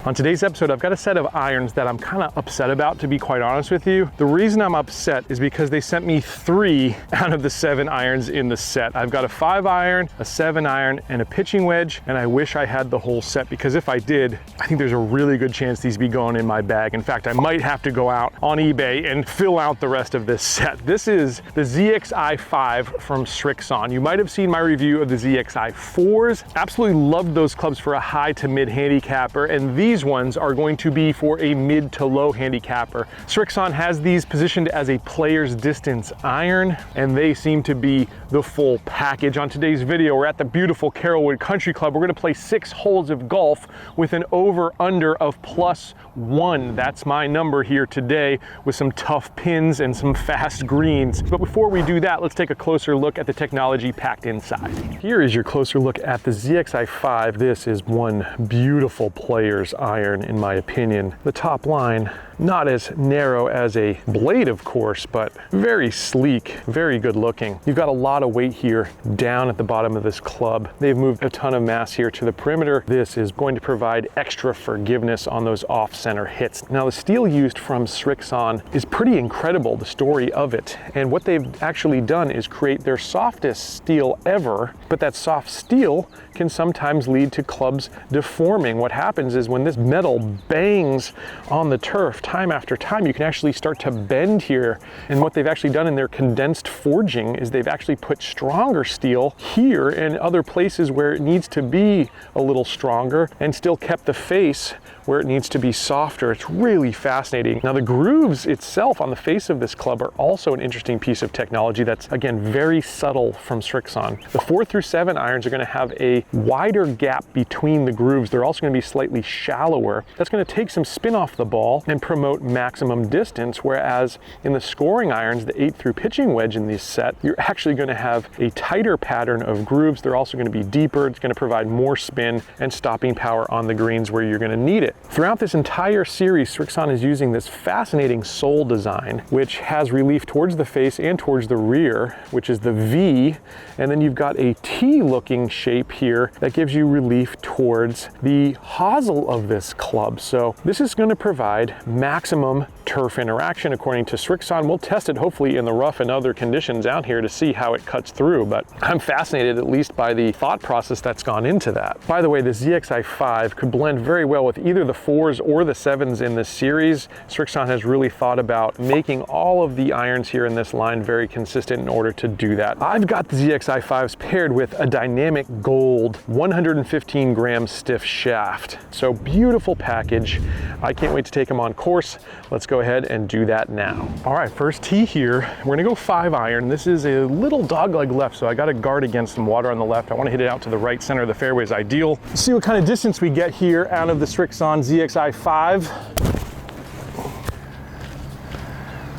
On today's episode, I've got a set of irons that I'm kind of upset about, to be quite honest with you. The reason I'm upset is because they sent me 3 out of the 7 irons in the set. I've got a 5 iron, a 7 iron, and a pitching wedge, and I wish I had the whole set, because if I did, I think there's a really good chance these be going in my bag. In fact, I might have to go out on eBay and fill out the rest of this set. This is the ZXi5 from Srixon. You might have seen my review of the ZXi4s. Absolutely loved those clubs for a high to mid handicapper, and these ones are going to be for a mid to low handicapper. Srixon has these positioned as a player's distance iron, and they seem to be the full package. On today's video, we're at the beautiful Carrollwood Country Club. We're going to play 6 holes of golf with an over-under of +1. That's my number here today, with some tough pins and some fast greens. But before we do that, let's take a closer look at the technology packed inside. Here is your closer look at the ZXi5. This is one beautiful player's iron, in my opinion. The top line, not as narrow as a blade, of course, but very sleek, very good looking. You've got a lot of weight here down at the bottom of this club. They've moved a ton of mass here to the perimeter. This is going to provide extra forgiveness on those off-center hits. Now, the steel used from Srixon is pretty incredible, the story of it. And what they've actually done is create their softest steel ever, but that soft steel can sometimes lead to clubs deforming. What happens is when this metal bangs on the turf time after time, you can actually start to bend here. And what they've actually done in their condensed forging is they've actually put stronger steel here and other places where it needs to be a little stronger, and still kept the face where it needs to be softer. It's really fascinating. Now, the grooves itself on the face of this club are also an interesting piece of technology that's, again, very subtle from Srixon. The 4 through 7 irons are going to have a wider gap between the grooves. They're also going to be slightly shallower. That's going to take some spin off the ball and promote maximum distance, whereas in the scoring irons, the 8 through pitching wedge in this set, you're actually going to have a tighter pattern of grooves. They're also going to be deeper. It's going to provide more spin and stopping power on the greens where you're going to need it. Throughout this entire series, Srixon is using this fascinating sole design, which has relief towards the face and towards the rear, which is the V, and then you've got a T-looking shape here that gives you relief towards the hosel of this club. So this is going to provide maximum turf interaction according to Srixon. We'll test it hopefully in the rough and other conditions out here to see how it cuts through, but I'm fascinated at least by the thought process that's gone into that. By the way, the ZXi5 could blend very well with either the 4s or the 7s in this series. Srixon has really thought about making all of the irons here in this line very consistent in order to do that. I've got the ZXi5s paired with a dynamic gold 115 gram stiff shaft. So beautiful package. I can't wait to take them on course. Let's go ahead and do that now. All right, first tee here. We're gonna go 5 iron. This is a little dogleg left, so I got to guard against some water on the left. I want to hit it out to the right center of the fairway is ideal. Let's see what kind of distance we get here out of the Srixon ZXi5.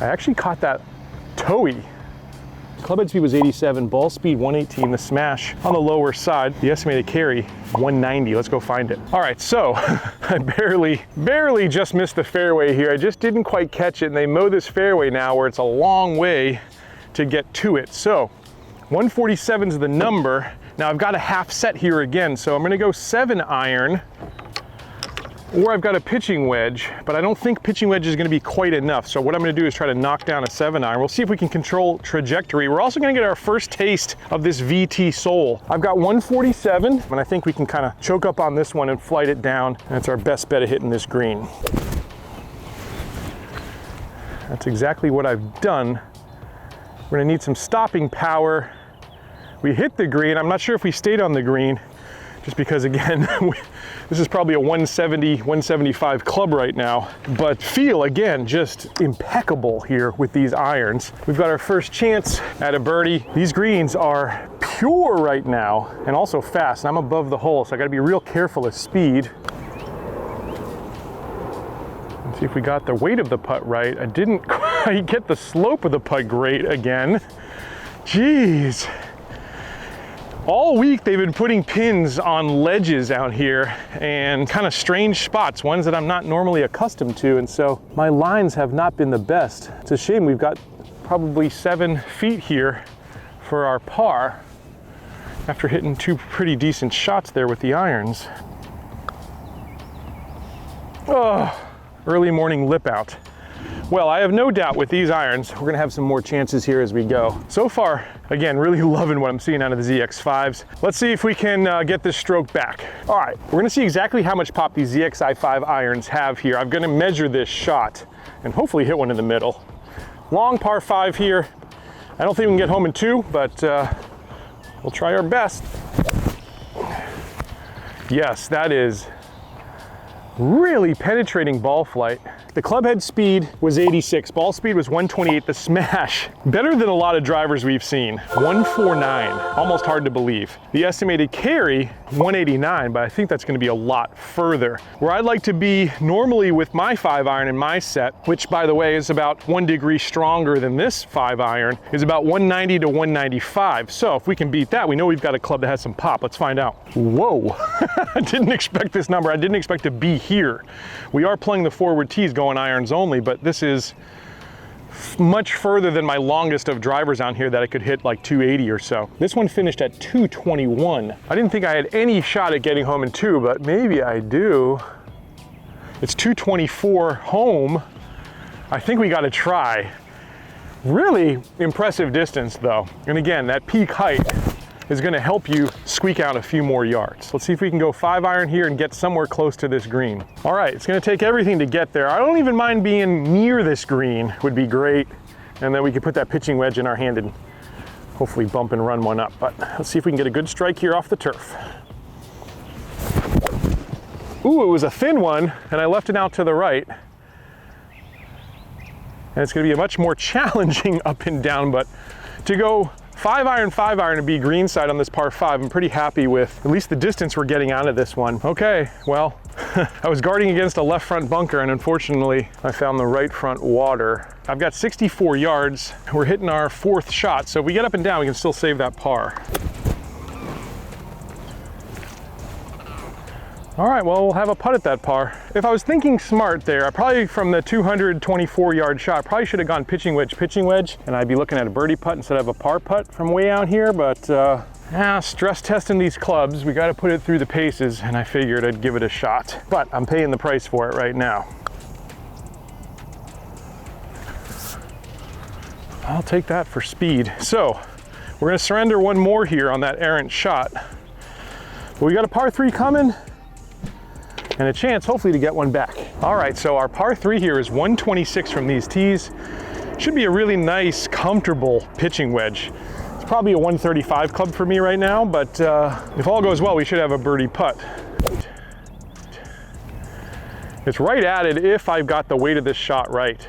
I actually caught that toey. Club head speed was 87, ball speed 118, the smash on the lower side, the estimated carry 190. Let's go find it. All right, so I barely just missed the fairway here. I just didn't quite catch it, and they mow this fairway now where it's a long way to get to it. So 147 is the number. Now I've got a half set here again, so I'm gonna go 7 iron, or I've got a pitching wedge, but I don't think pitching wedge is gonna be quite enough. So what I'm gonna do is try to knock down a 7 iron. We'll see if we can control trajectory. We're also gonna get our first taste of this VT sole. I've got 147, and I think we can kind of choke up on this one and flight it down. That's our best bet of hitting this green. That's exactly what I've done. We're gonna need some stopping power. We hit the green. I'm not sure if we stayed on the green, just because, again, this is probably a 170, 175 club right now, but feel, again, just impeccable here with these irons. We've got our first chance at a birdie. These greens are pure right now and also fast, and I'm above the hole, so I gotta be real careful of speed. Let's see if we got the weight of the putt right. I didn't quite get the slope of the putt great again. Jeez. All week they've been putting pins on ledges out here and kind of strange spots, ones that I'm not normally accustomed to, and so my lines have not been the best. It's a shame. We've got probably 7 feet here for our par after hitting 2 pretty decent shots there with the irons. Oh, early morning lip out. Well, I have no doubt with these irons, we're gonna have some more chances here as we go. So far, again, really loving what I'm seeing out of the ZX5s. Let's see if we can get this stroke back. All right, we're gonna see exactly how much pop these ZXi5 irons have here. I'm gonna measure this shot and hopefully hit one in the middle. Long par 5 here. I don't think we can get home in 2, but we'll try our best. Yes, that is really penetrating ball flight. The club head speed was 86, ball speed was 128. The smash, better than a lot of drivers we've seen, 149, almost hard to believe. The estimated carry, 189, but I think that's gonna be a lot further. Where I'd like to be normally with my 5 iron in my set, which by the way is about 1 degree stronger than this 5 iron, is about 190 to 195. So if we can beat that, we know we've got a club that has some pop. Let's find out. Whoa, I didn't expect this number. I didn't expect to be here. We are playing the forward tees going irons only, but this is much further than my longest of drivers on here that I could hit like 280 or so. This one finished at 221. I didn't think I had any shot at getting home in 2, but maybe I do. It's 224 home. I think we got to try. Really impressive distance though. And again, that peak height is going to help you squeak out a few more yards. Let's see if we can go 5 iron here and get somewhere close to this green. All right, it's going to take everything to get there. I don't even mind being near this green, would be great. And then we could put that pitching wedge in our hand and hopefully bump and run one up. But let's see if we can get a good strike here off the turf. Ooh, it was a thin one and I left it out to the right. And it's going to be a much more challenging up and down, but to go 5 iron and be green side on this par 5, I'm pretty happy with at least the distance we're getting out of this one. Okay, well, I was guarding against a left front bunker and unfortunately I found the right front water. I've got 64 yards. We're hitting our 4th shot, so if we get up and down, we can still save that par. All right, well, we'll have a putt at that par. If I was thinking smart there, I probably from the 224 yard shot, probably should have gone pitching wedge, and I'd be looking at a birdie putt instead of a par putt from way out here, but stress testing these clubs, we got to put it through the paces, and I figured I'd give it a shot. But I'm paying the price for it right now. I'll take that for speed. So we're gonna surrender one more here on that errant shot. But we got a par 3 coming, and a chance hopefully to get one back. All right, so our par 3 here is 126 from these tees. Should be a really nice, comfortable pitching wedge. It's probably a 135 club for me right now, but if all goes well, we should have a birdie putt. It's right at it if I've got the weight of this shot right.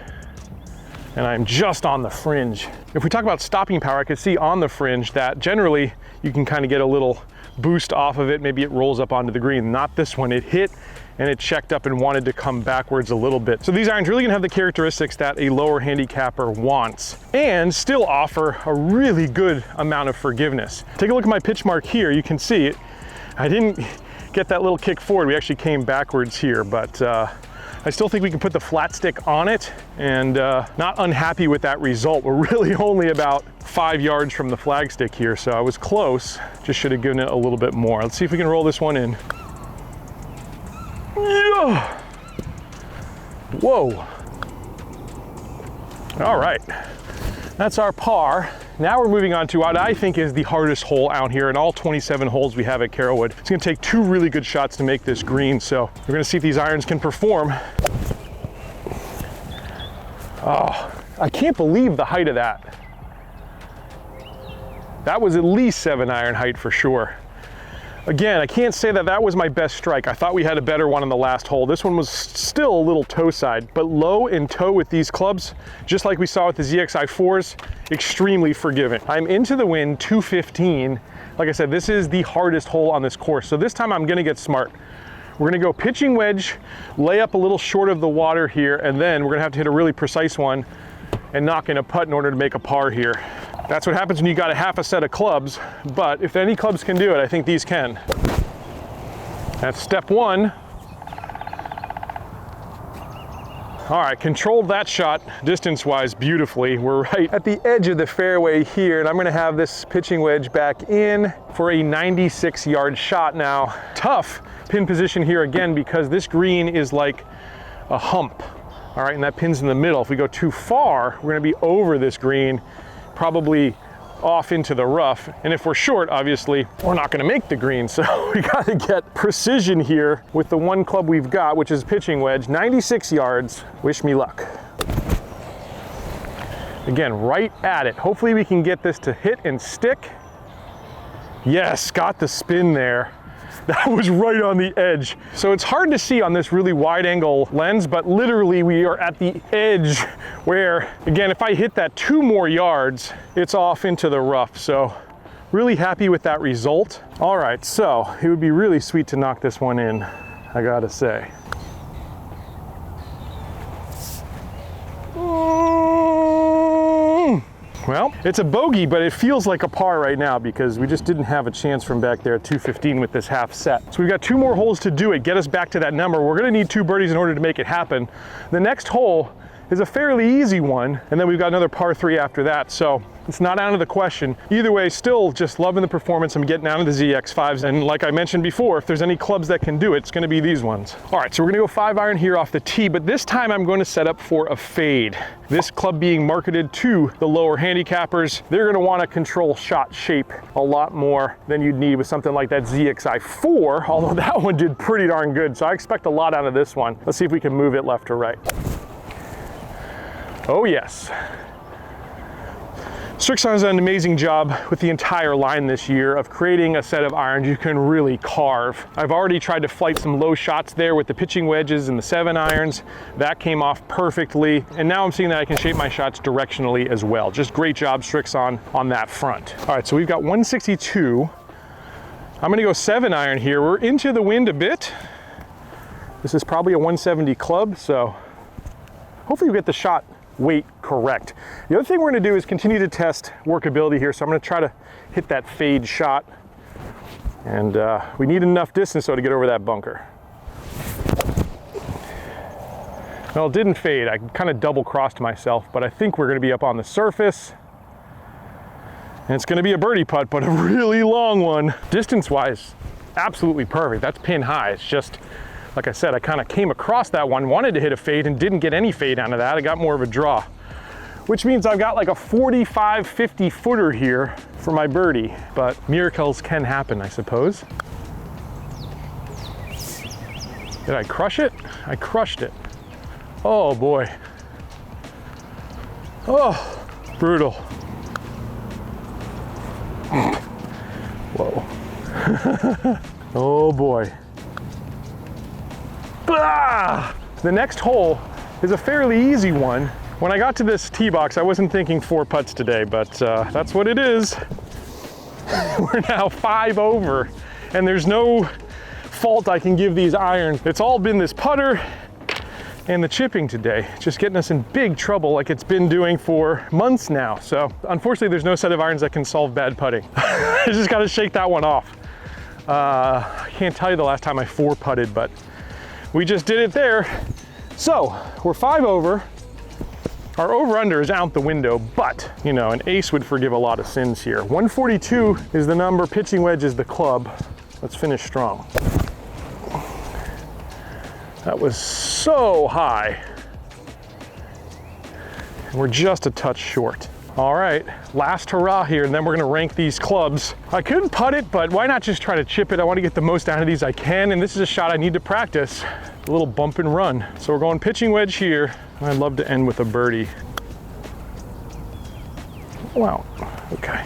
And I'm just on the fringe. If we talk about stopping power, I could see on the fringe that generally you can kind of get a little boost off of it. Maybe it rolls up onto the green. Not this one. It hit and it checked up and wanted to come backwards a little bit. So these irons really gonna have the characteristics that a lower handicapper wants and still offer a really good amount of forgiveness. Take a look at my pitch mark here. You can see it. I didn't get that little kick forward. We actually came backwards here, but I still think we can put the flat stick on it, and not unhappy with that result. We're really only about 5 yards from the flag stick here, so I was close. Just should have given it a little bit more. Let's see if we can roll this one in. Yeah. Whoa. All right, that's our par. Now we're moving on to what I think is the hardest hole out here in all 27 holes we have at Carrollwood. It's gonna take 2 really good shots to make this green, so we're gonna see if these irons can perform. Oh, I can't believe the height of that. That was at least 7 iron height for sure. Again, I can't say that that was my best strike. I thought we had a better one on the last hole. This one was still a little toe side, but low and toe with these clubs, just like we saw with the ZXi4s, extremely forgiving. I'm into the wind 215. Like I said, this is the hardest hole on this course. So this time I'm gonna get smart. We're gonna go pitching wedge, lay up a little short of the water here, and then we're gonna have to hit a really precise one and knock in a putt in order to make a par here. That's what happens when you got a half a set of clubs, but if any clubs can do it, I think these can. That's step 1. All right, controlled that shot distance-wise beautifully. We're right at the edge of the fairway here, and I'm gonna have this pitching wedge back in for a 96-yard shot now. Tough pin position here again because this green is like a hump. All right, and that pin's in the middle. If we go too far, we're gonna be over this green, probably off into the rough. And if we're short, obviously, we're not gonna make the green. So we gotta get precision here with the one club we've got, which is pitching wedge, 96 yards. Wish me luck. Again, right at it. Hopefully we can get this to hit and stick. Yes, got the spin there. That was right on the edge. So it's hard to see on this really wide angle lens, but literally we are at the edge where, again, if I hit that 2 more yards, it's off into the rough. So really happy with that result. All right, so it would be really sweet to knock this one in, I gotta say. Well, it's a bogey, but it feels like a par right now because we just didn't have a chance from back there at 215 with this half set. So we've got 2 more holes to do it, get us back to that number. We're gonna need 2 birdies in order to make it happen. The next hole is a fairly easy one, and then we've got another par 3 after that. So it's not out of the question. Either way, still just loving the performance. I'm getting out of the ZX5s. And like I mentioned before, if there's any clubs that can do it, it's gonna be these ones. All right, so we're gonna go 5-iron here off the tee, but this time I'm going to set up for a fade. This club being marketed to the lower handicappers, they're gonna wanna control shot shape a lot more than you'd need with something like that ZXi4, although that one did pretty darn good. So I expect a lot out of this one. Let's see if we can move it left or right. Oh yes. Srixon has done an amazing job with the entire line this year of creating a set of irons you can really carve. I've already tried to flight some low shots there with the pitching wedges and the 7-irons. That came off perfectly. And now I'm seeing that I can shape my shots directionally as well. Just great job, Srixon, on that front. All right, so we've got 162. I'm gonna go 7-iron here. We're into the wind a bit. This is probably a 170 club, so hopefully we get the shot weight correct. The other thing we're going to do is continue to test workability here. So I'm going to try to hit that fade shot. And we need enough distance though to get over that bunker. Well, it didn't fade. I kind of double crossed myself, but I think we're going to be up on the surface. And it's going to be a birdie putt, but a really long one. Distance wise, absolutely perfect. That's pin high. It's just, like I said, I kind of came across that one, wanted to hit a fade and didn't get any fade out of that. I got more of a draw, which means I've got like a 45, 50 footer here for my birdie, but miracles can happen, I suppose. Did I crush it? I crushed it. Oh boy. Oh, brutal. Whoa. Oh boy. Ah! The next hole is a fairly easy one. When I got to this tee box, I wasn't thinking 4 putts today, but that's what it is. We're now 5 over, and there's no fault I can give these irons. It's all been this putter and the chipping today, just getting us in big trouble like it's been doing for months now. So unfortunately, there's no set of irons that can solve bad putting. I just got to shake that one off. I can't tell you the last time I 4-putted, but we just did it there. So we're 5 over. Our over-under is out the window, but you know, an ace would forgive a lot of sins here. 142 is the number, pitching wedge is the club. Let's finish strong. That was so high. And we're just a touch short. All right, last hurrah here, and then we're gonna rank these clubs. I couldn't putt it, but why not just try to chip it? I wanna get the most out of these I can, and this is a shot I need to practice. A little bump and run. So we're going pitching wedge here, and I'd love to end with a birdie. Wow, okay.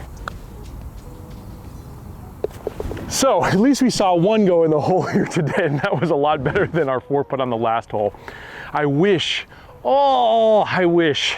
So at least we saw one go in the hole here today, and that was a lot better than our 4-putt on the last hole. I wish, oh, I wish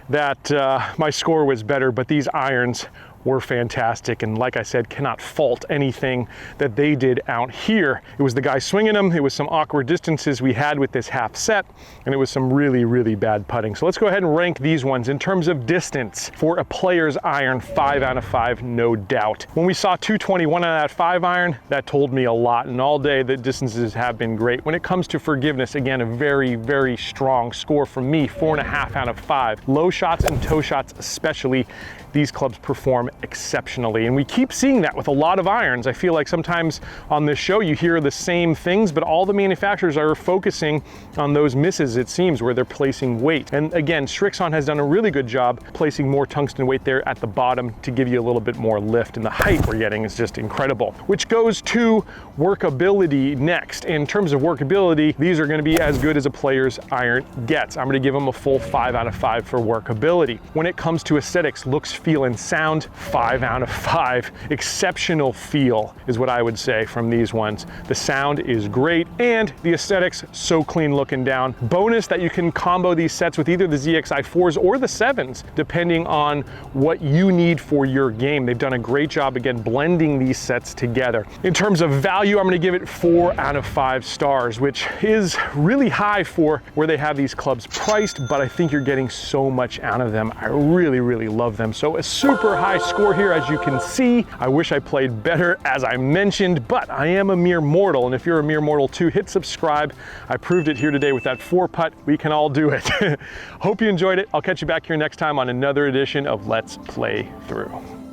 that my score was better, but these irons were fantastic. And like I said, cannot fault anything that they did out here. It was the guy swinging them, it was some awkward distances we had with this half set, and it was some really, really bad putting. So let's go ahead and rank these ones in terms of distance. For a player's iron, 5 out of 5, no doubt. When we saw 221 on that 5 iron, that told me a lot, and all day the distances have been great. When it comes to forgiveness, again, a very, very strong score from me, 4.5 out of 5. Low shots and toe shots especially, these clubs perform exceptionally. And we keep seeing that with a lot of irons. I feel like sometimes on this show you hear the same things, but all the manufacturers are focusing on those misses, it seems, where they're placing weight. And again, Srixon has done a really good job placing more tungsten weight there at the bottom to give you a little bit more lift, and the height we're getting is just incredible. Which goes to workability next. In terms of workability, these are going to be as good as a player's iron gets. I'm going to give them a full 5 out of 5 for workability. When it comes to aesthetics, looks, feel, and sound, 5 out of 5. Exceptional feel is what I would say from these ones. The sound is great, and the aesthetics, so clean looking down. Bonus that you can combo these sets with either the ZXi4s or the 7s, depending on what you need for your game. They've done a great job, again, blending these sets together. In terms of value, I'm going to give it 4 out of 5 stars, which is really high for where they have these clubs priced, but I think you're getting so much out of them. I really, really love them. So a super high score here, as you can see. I wish I played better, as I mentioned, but I am a mere mortal, and if you're a mere mortal too, hit subscribe. I proved it here today with that 4-putt. We can all do it. Hope you enjoyed it. I'll catch you back here next time on another edition of Let's Play Through.